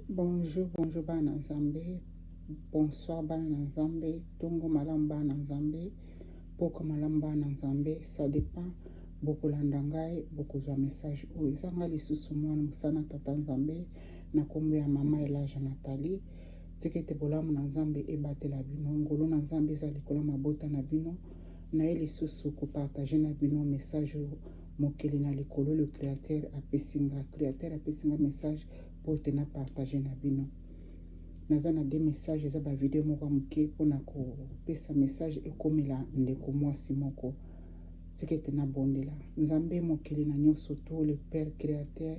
Bonjour, bonjour bana Nzambe. Bonsoir bana Nzambe. Tongo malam bana Nzambe. Poko malam bana Nzambe. Ça dépend. Boko landangai, boko zwa message o. Izanga lisusu mwana musana tata Nzambe. Na kombe ya mama Elaja Nathalie. Tikete bolamu na Nzambe ebatela bino. Ngolo na Nzambe za likolo mabota na bino. Na ye lisusu ko partager na bino message o. Mokeli na likolo le créateur apesinga message pour te na partager na bino. Naza na deux messages za ba vidéo moko muke pona ko pesa message ekomela ndeko mwasi moko. Tikete na bondela. Nzambe mokeli na nyonso to le père créateur,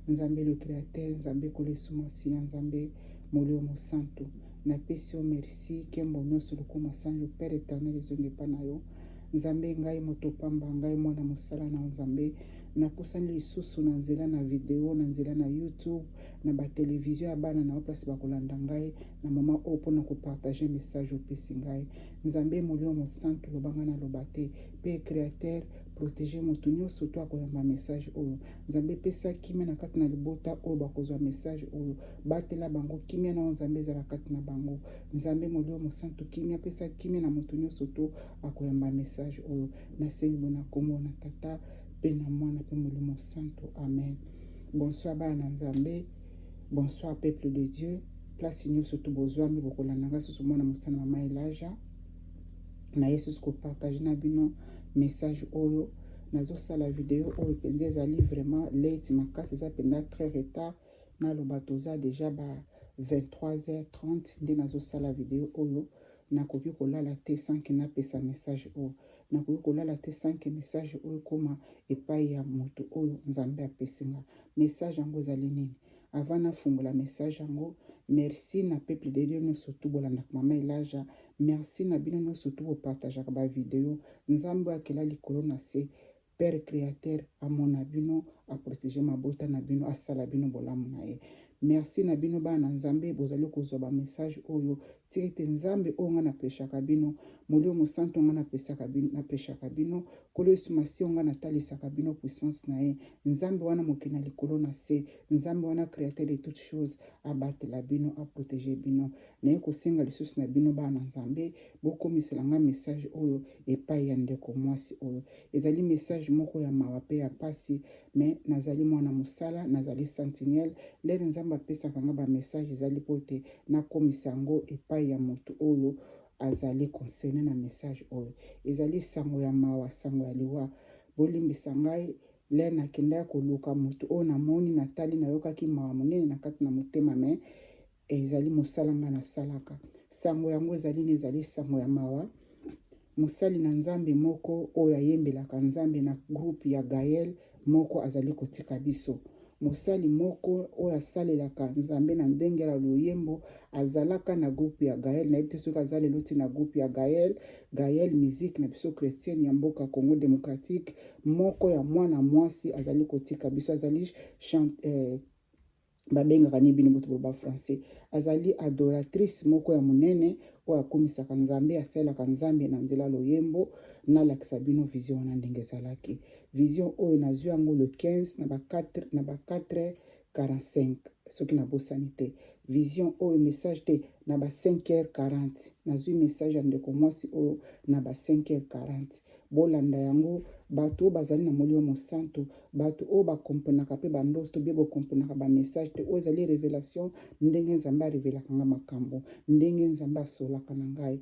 Nzambe le créateur, Nzambe ko le sumasi, Nzambe molio mo santo. Na pesi o merci kembo nyonso lokoma sanjo père éternel ezonge pa na yo. Nzambe ngai moto pamba ngai mwana mosala na Nzambe na pusani lisusu na nzela na video na nzela na YouTube na ba télévision ya bana na place ba kolanda ngai na mama o pona ko partager message o pesi ngai. Nzambe molio mo santo lobanga na lobate pe créateur protéger moto nyonso to akoyamba message oyo. Nzambe pesa kimia na kati na libota oyo bakozwa message oyo batela bango kimia na Nzambe za kati na bango. Nzambe molio mo santo kimia pesa kimia na moto nyonso to akoyamba message oyo. Na sengi bona kombo na tata pe na mwana pe molimo santo. Amen. Bonsoir bana Nzambe. Bonsoir peuple de Dieu. Place nyonso to bozwami bokolandanga susu mwana mosana mama Elaja. Na yesu ko partager na bino message oyo. Nazo sala vidéo oyo penza ezali vraiment late makasi eza penda très retard na lobatoza déjà ba 23h30 nde nazo sala vidéo oyo. Nakoki kolala te 5 na pesa message oyo. Nakoki kolala te 5 message oyo koma epai ya moto oyo Nzambe apesinga. Message yango ezali nini? Avant na fungola message yango, merci na peuple de Dieu nyonso to bolanda mama Elaja. Merci na bino nyonso to partageaka ba vidéo. Nzambe akela likolo na se. Père créateur amona bino a protéger mabota na bino asala bino bolamu na ye. Merci na bino bana Nzambe bozali kozwa ba message oyo tirete Nzambe oyo nga na prêchaka bino molio mo santo nga na prêchaka bino kolo esumasi nga na talisaka bino puissance na ye. Nzambe wana mokina likolo na se. Nzambe wana créateur de toutes choses abatela bino a protéger bino. Na ye kosenga lisusu na bino bana Nzambe bokomisela nga message oyo epai ya ndeko mwasi oyo. Ezali message moko ya mawa pe ya pasi mais nazali mwana mosala nazali sentinelle lere Nzambe apesaka nga ba message ezali pote na komisa yango epai ya moto oyo azali concerné na message oyo. Ezali sango ya mawa sango ya liwa bolimbisa ngai lere nakenda koluka moto oyo namoni natali nayokaki mawa monene na kati na motema mais ezali mosala nga na salaka. Sango yango ezali sango ya mawa. Musali na Nzambe moko oyo ayembelaka Nzambe na groupe ya Gaël moko azali kotika biso. Musali moko oyo asalelaka Nzambe na ndenge ya loyembo azalaka na groupe ya Gaël na yebite soki azali loti na groupe ya Gaël musique na biso chrétienne ya mboka Congo démocratique moko ya mwana mwasi azali kotika biso azali babengaka ni bino boto ba français azali adoratrice moko ya monene oyo akomisaka Nzambe asalaka Nzambe na nzela loyembo na lakisa bino vision wana ndenge ezalaki. Vision oyo nazwi yango le 15 na ba 4h45 soki na bosani te. Vision oyo message te na ba 5h40 nazwi message ya ndeko mwasi oyo na ba 5h40 bolanda yango bato bazali na molio mo santo bato o ba komponaka pe bandoto be bo komponaka ba message te o ezali révélation ndenge Nzambe arevelaka nga makambo ndenge Nzambe asolaka na ngai.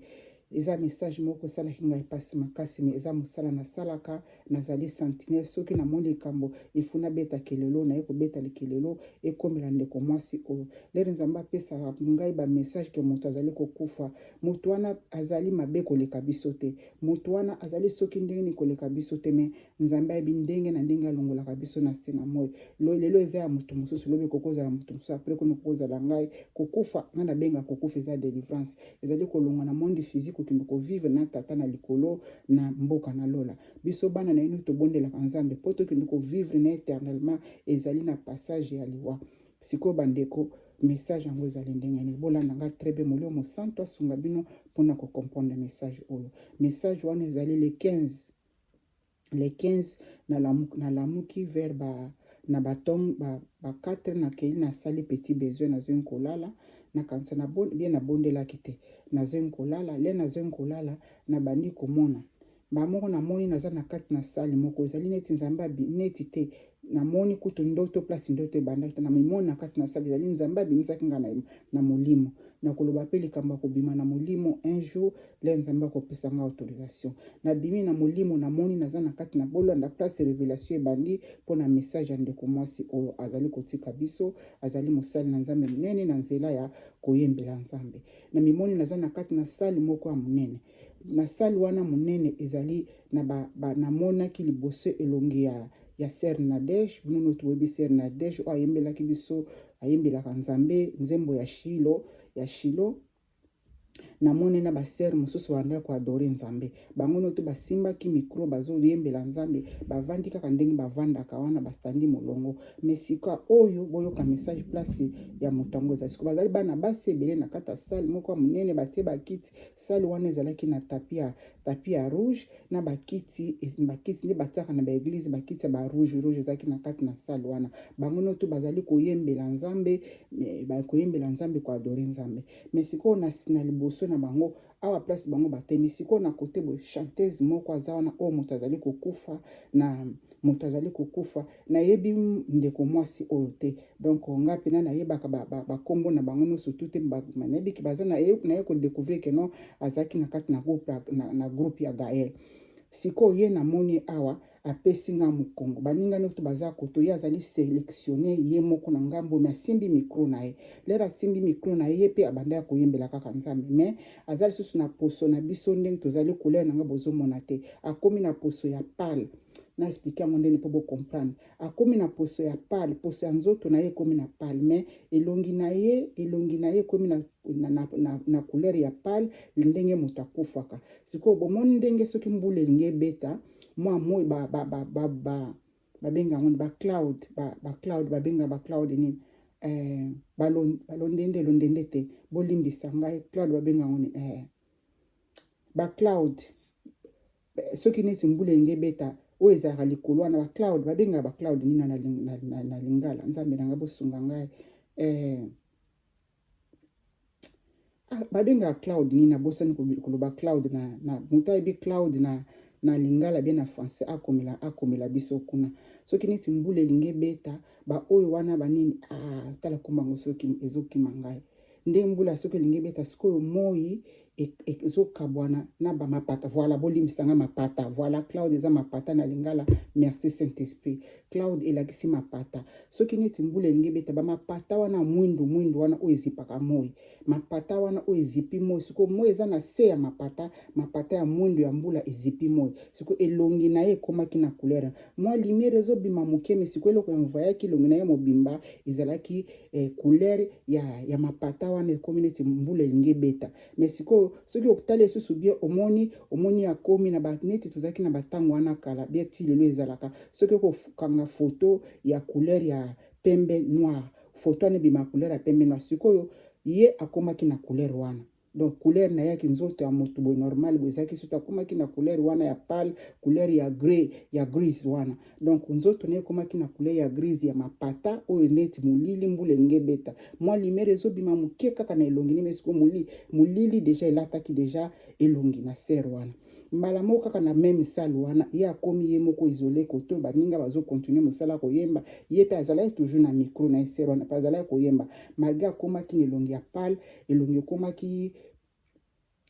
Eza message moko salaki ngai pasi makasi mais eza mosala na salaka nazali sentinelle soki na moni likambo ifuna beta kelelo na yeko beta likelelo ekomela ndeko mwasi oyo. Lere Nzambe apesa ngai ba message ke moto azali kokufa moto wana azali mabe koleka biso te moto wana azali soki ndenge ni koleka biso te mais Nzambe ayebi ndenge na ndenge alongolaka biso na se na moi. Lelo eza ya moto mosusu lobi kokozala moto mosusu après kono kokozala ngai kokufa nga na benga kokufa eza délivrance ezali kolonga na monde physique okende ko vivre na tata na likolo na mboka na lola biso bana na ino to bondelaka Nzambe po tokende ko vivre na éternellement ezali na passage ya liwa. Siko bandeko message yango ezali ndenge ni bolanda nga très bien molio mo santo asunga bino pona ko comprendre message oyo. Message wana ezali le 15 na lamuki vers ba na batong ba 4 na kei na sali petit besoin na zeng kolala na kanisa na bien na bondelaki te na zeng kolala le na zeng kolala na bandi komona ba moko na moni naza na kati na sali moko ezali neti nzambe neti te na moni kutu ndoto place ndoto ebandaki te na mimoni na kati na sali ezali nzambe abimisaki nga na molimo na koloba pe likambo kobima na molimo un jour le nzambe akopesa nga autorisation na bimi na molimo na moni naza na kati na bolanda place révélation ebandi mpona message ya ndeko mwasi oyo azali kotika biso azali mosali na nzambe monene na nzela ya koyembela nzambe na mimoni naza na kati na sali moko ya monene na sali wana monene ezali na monaki liboso elongi ya Sœur Nadège bino toyebi Sœur Nadège oyo ayembelaki biso ayembelaka nzambe nzembo ya Shilo na moni na basere mosusu banda koadore nzambe bango noto basimbaki mikro bazoyembela nzambe bavandi kaka ndenge bavandaka wana bastandi molongo mesika oyo boyoka message place ya motango eza siko bazali bana basi ebele na kata salle moko ya monene batie bakiti salle wana ezalaki na tapi ya rouge na bakiti nde batiaka na baeglise bakiti ya ba rouge ezalaki na kati na salle wana bango noto bazali koyembela nzambe koadore nzambe mesika oyo na liboso na bango awa place bango batemi siko na kote bo chanteuse moko aza wana o moto azali kokufa na yebi ndeko mwasi oyo te donc nga pena na yebaka bakombo na bango nyonso tute nayebiki baza na ye ko découvrir que non azaki na kati na groupe ya Gaël siko ye na moni awa apesi nga mokongo baninga noto baza koto ye azali sélectionné ye moko na ngambo me asimbi micro na ye lera asimbi micro na ye pe abanda ya koyembela kaka nzambe me azali susu na poso na biso ndenge tozali couleur nanga bozomona te akomi na poso ya pâle na expliquer yango ndenge mpo bocomprendre akomi na poso ya pâle poso ya nzoto na ye ekomi na pâle me elongi na ye ekomi na couleur ya pâle ndenge moto akufaka sikoyo bomoni ndenge soki mbula elingi ebeta mwa moi babenga yango cloud babenga cloud nini balondende te bolimbisa ngai cloud babenga yango cloud soki neti mbula elingi ebeta oyo ezalaka likolo wana bacloud babenga bacloud nini na lingala nzambe nanga bosunga ngai babenga cloud nini na bosani koloba cloud na moto ayebi cloud na lingala bien na français akomela biso kuna soki neti mbula elingi ebeta oyo wana banini tala kombango soki ezokima ngai nde mbula soki elingi ebeta sikoyo moi ezokabwana na bamapata voilà bolimbisanga mapata voilà cloud eza mapata na lingala merci saint esprit cloud elakisi mapata soki neti mbula elingi ebeta bamapata wana mwindu wana oyo ezipaka moi mapata wana oyo ezipi moi sikoyo moi eza na se ya mapata ya mwindu ya mbula ezipi moi sikoyo elongi na ye ekomaki na couleur mwa lumière ezobima moke me sikoyo eloko envoyaki elongi na ye mobimba ezalaki couleur ya mapata wana ekomi neti mbula elingi ebeta me sikoyo soki okutala esusu bie omoni akomi na neti tozalaki na batango wana kala bie ti lelo ezalaka soki okokanga foto ya couleur ya pembe noir foto wana ebima couleur ya pembe noir sikoyo ye akomaki na couleur wana donc couleur na yaki nzoto ya motu boye normal boye ezalaki soki akomaki na couleur wana ya pâle couleur ya grise wana donc nzoto na ye ekomaki na couleur ya grise ya mapata oyo neti molili mbula elingi ebeta mwa lumière ezobima moke kaka na elongi nime siko molili deja elataki deja elongi na ser wana mbala moko kaka na meme salle wana ye akomi ye moko isolé koto baninga bazokontinue mosala koyemba ye pe azalaki toujours na micro na ser wana pe azalaki koyemba malgré akomaki na elongi ya pâle elongi ekomaki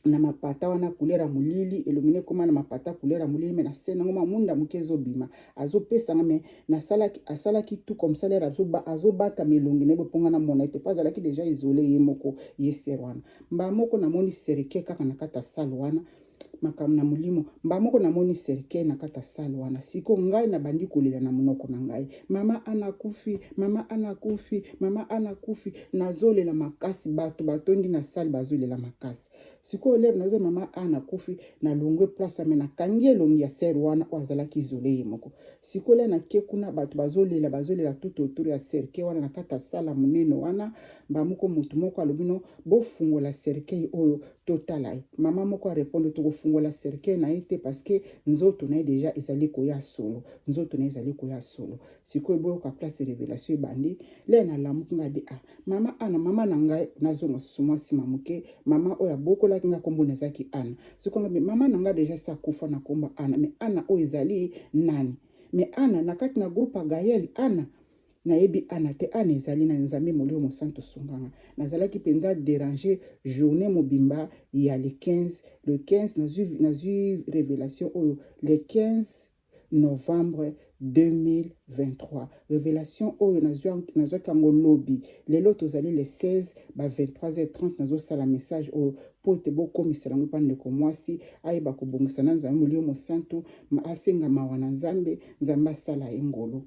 na mapata wana couleur ya molili elongi nekoma na mapata couleur ya molili me na se nango mamunda moke ezobima azopesanga me asalaki tout comme ça lera azobata melongi na boponga na mona ete pa azalaki deja isolé ye moko ye ser wana mba moko namoni serike kaka na kata salle wana makambo na molimo mba moko namoni serike na kata salle wana siko ngai na bandi kolela na monoko na ngai mama anakufi nazolela makasi bato batondi na salle bazolela makasi siko lève nazo mama anakufi na longwe place ame na kangi elongi ya ser wana o azalaki isolé ye moko siko le na ke kuna bato bazolela tout autour ya serike wana na kata salle monene wana mba moko mutu moko alobino bofungola serike oyo totala mama moko a répondre to bofungola cercueil na ete parce que nzoto na déjà ezali koya solo nzoto na ezali koya solo sikoyo boyoka place révélation ebandi le na lamuki nga bi mama ana mama na ngai nazonga susu mwasi mamuke mama oyo abokolaki nga kombo nazaki ana sikoyo nga bi mama na ngai déjà sa kufa na kombo ana mais ana oyo ezali nani mais ana na kati na groupe Gaël ana nayebi ana te ana ezali na nzambe molio mosanto sunganga nazalaki penda déranger journée mobimba ya le 15 nazui révélation oyo le 15 novembre 2023 révélation oyo nazwa kango lobby lelo tozali le 16 ba 23h30 nazo sala message oyo pote bokomisela ngo pande ko mwasi ayeba kobongisa na nzambe molio mosanto asenga mawa na nzambe asala engolo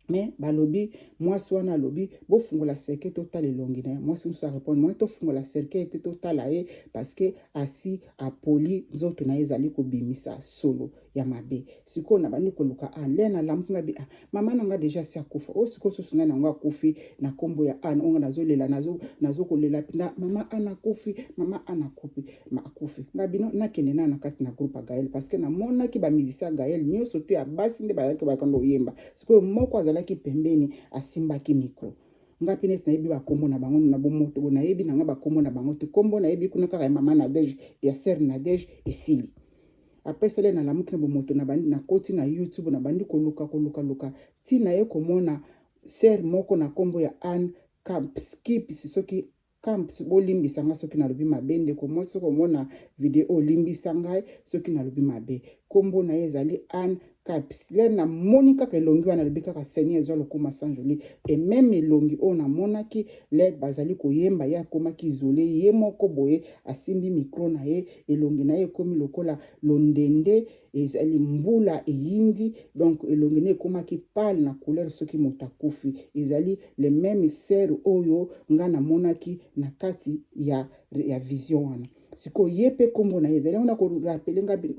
mais balobi mwasi wana lobi bofungola cercueil total elongi na mwasi musu répondre moi tofungola cercueil te total ye parce que asi apoli nzoto na ezali kobimisa solo ya mabe siko na bandi koluka lena lamunga bi mama nanga déjà si akufa o siko susu na ngo akufi na kombo ya ana onga nazolela nazo kolela pinda mama ana kufi mama ana kufi ma akufi ngabino nakende na kati na groupe Gaël parce que na mona ki ba musicien Gaël nyoso te ya basi nde bayaki bakando yemba siko moko azalaki pembeni asimbaki micro ngapi net na yebi ba kombo na bango na bomoto na yebi nanga ba kombo na bango te kombo na yebi kuna kaka mama Nadège ya sœur Nadège esili après cela na lamuki na bomoto na bandi na koti na YouTube na bandi koluka si na ye komona sœur moko na kombo ya Anne Skip soki Camps bolimbisa nga soki na lobi mabe ndeko mwasi komona video olimbisa ngai soki na lobi mabe kombo na ye ezali Anne Caps le na moni kaka elongi wana lobi kaka Seigneur ezwa lokuma sanjoli et même elongi oyo na monaki le bazali koyemba ya komaki isolé ye moko boye asimbi micro na ye elongi na ye komi lokola londende ezali mbula eyindi donc elongi na komaki pâle na couleur soki motakufi ezali le même sœur oyo nga na monaki na kati ya vision wana siko yepe kombo na ye ezali ona ko rappeler nga bin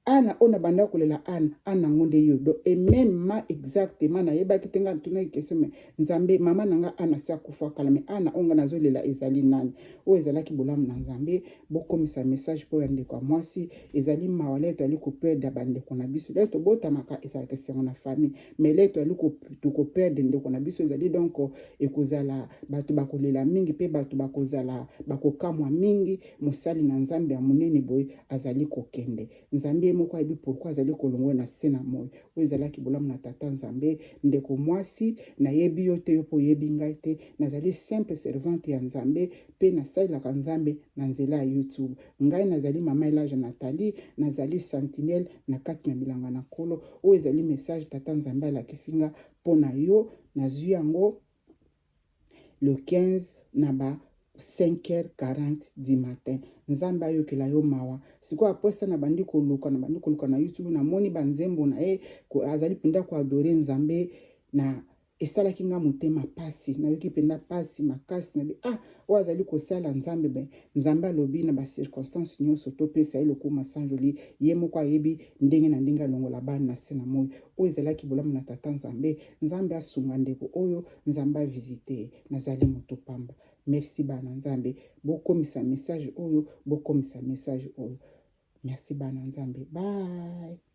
ana ona banda kolela ana ngonde yodo et même ma exactement na yeba kitenga tuna question mais nzambe mama nanga ana sa kufa kala mais ana onga nazolela ezali nani o ezala ki bolamu na nzambe bokomisa message po yande kwa mwasi ezali mawale to ali ko perdre bande ko na biso le to bota maka ezala question na famille mais le to ali ko perdre ndeko na biso ezali donc ekozala bato bakolela mingi pe bato bakozala bakokamwa mingi mosali na nzambe ya munene boy azali kokende nzambe moko ayebi pourquoi azali kolongwa na sena moyo oyo ezalaki bolamu na tata nzambe ndeko mwasi nayebi yo te yo po oyebi ngai te nazali simple servante ya nzambe pe nasalelaka nzambe na nzela ya YouTube ngai nazali mama Elage Nathalie nazali sentinelle na kati na bilanga na kolo oyo ezali message tata nzambe alakisi nga mpo na yo nazwi yango le 15 na ba 5h40 du matin nzambe ayokela yo mawa siko aposa na bandi koluka na YouTube na moni banzembo na ye azali penda ko adorer nzambe na esalaki nga motema pasi nayoki penda pasi makasi na bi o azali kosala nzambe be nzambe alobi na ba circonstance nyonso to pesa ye lokuma sanjoli ye moko ayebi ndenge na ndenge alongola bana na se na moyo o ezalaki bolamu na tata nzambe asunga ndeko oyo nzambe avisite nazali moto pamba merci bana nzambe bokomisa message oyo merci bana nzambe bye